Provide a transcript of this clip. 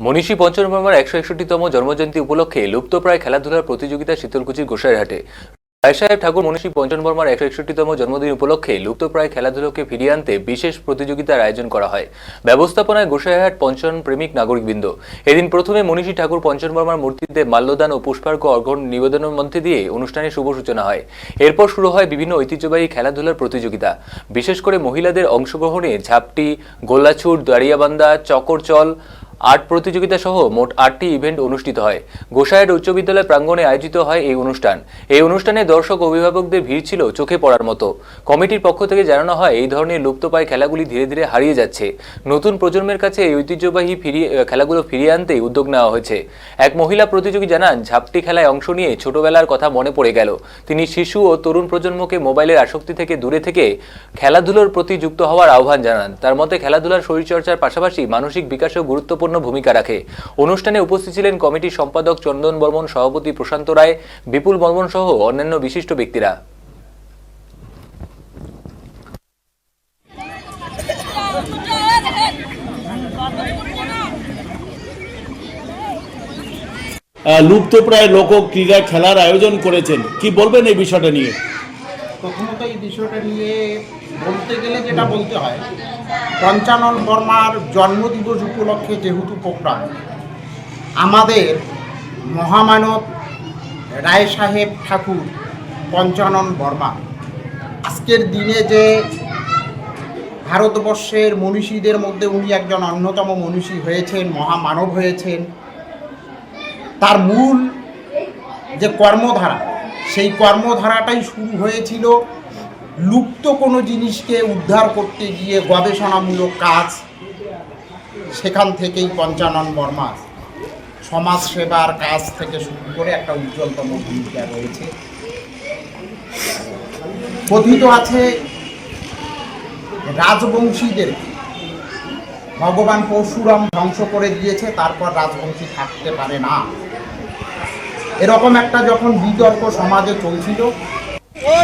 মনীষী পঞ্চবর্মার 161তম জন্মজয়ন্তী উপলক্ষে লুপ্তপ্রায় খেলাধুলার প্রতিযোগিতা শীতলকুচির গোসাইরহাটে। রায়সাহেব ঠাকুর মনীষী পঞ্চবর্মার 161তম জন্মদিন উপলক্ষে লুপ্তপ্রায় খেলাধুলাকে ফিরিয়ে আনতে বিশেষ প্রতিযোগিতার আয়োজন করা হয়। ব্যবস্থাপনায় গোসাইরহাট পঞ্চন প্রেমিক নাগরিকবৃন্দ। এদিন প্রথমে মনীষী ঠাকুর পঞ্চবর্মার মূর্তিতে মাল্যদান ও পুষ্পার্ঘ্য অর্ঘ্য নিবেদনের মধ্যে দিয়ে অনুষ্ঠানের শুভ সূচনা হয়। এরপর শুরু হয় বিভিন্ন ঐতিহ্যবাহী খেলাধুলার প্রতিযোগিতা। বিশেষ করে মহিলাদের অংশগ্রহণে ঝাপটি, গোল্লাছুট, দাঁড়িয়াবান্ধা, চকরচল, আর্ট প্রতিযোগিতা সহ মোট 8টি ইভেন্ট অনুষ্ঠিত হয়। গোসাইরহাট উচ্চ বিদ্যালয় প্রাঙ্গণে আয়োজিত হয় এই অনুষ্ঠান। এই অনুষ্ঠানে দর্শক অভিভাবকদের ভিড় ছিল চোখে পড়ার মতো। কমিটির পক্ষ থেকে জানানো হয়, এই ধরনের লুপ্তপ্রায় খেলাগুলি ধীরে ধীরে হারিয়ে যাচ্ছে। নতুন প্রজন্মের কাছে এই ঐতিহ্যবাহী খেলাগুলো ফিরিয়ে আনতেই উদ্যোগ নেওয়া হয়েছে। এক মহিলা প্রতিযোগী জানান, ঝাপটি খেলায় অংশ নিয়ে ছোটবেলার কথা মনে পড়ে গেল। তিনি শিশু ও তরুণ প্রজন্মকে মোবাইলের আসক্তি থেকে দূরে থেকে খেলাধুলার প্রতি যুক্ত হওয়ার আহ্বান জানান। তার মতে খেলাধুলার শরীরচর্চার পাশাপাশি মানসিক বিকাশেও গুরুত্বপূর্ণ ভূমিকা রাখে। অনুষ্ঠানে উপস্থিত ছিলেন কমিটির সম্পাদক চন্দন বর্মন, সভাপতি প্রশান্ত রায়, বিপুল বর্মন সহ অন্যান্য বিশিষ্ট ব্যক্তিরা। লুপ্তপ্রায় লোক ক্রীড়া খেলার আয়োজন করেছেন, কি বলবেন এই বিষয়টা নিয়ে? প্রথমত এই বিষয়টা নিয়ে বলতে গেলে যেটা বলতে হয়, পঞ্চানন বর্মার জন্মদিবস উপলক্ষে যেহেতু প্রোগ্রাম, আমাদের মহামানব রায়সাহেব ঠাকুর পঞ্চানন বর্মা আজকের দিনে যে ভারতবর্ষের মনীষীদের মধ্যে উনি একজন অন্যতম মনীষী হয়েছেন, মহামানব হয়েছেন, তার মূল যে কর্মধারা, সেই কর্মধারাটাই শুরু হয়েছিল লুপ্ত কোনো জিনিসকে উদ্ধার করতে গিয়ে গবেষণামূলক কাজ। সেখান থেকেই পঞ্চানন বর্মার সমাজ সেবার কাজ থেকে শুরু করে একটা উজ্জ্বলতম ভূমিকা রয়েছে। কথিত আছে, রাজবংশীদের ভগবান পরশুরাম ধ্বংস করে দিয়েছে, তারপর রাজবংশী থাকতে পারে না, এরকম একটা যখন বিতর্ক সমাজে চলছিল,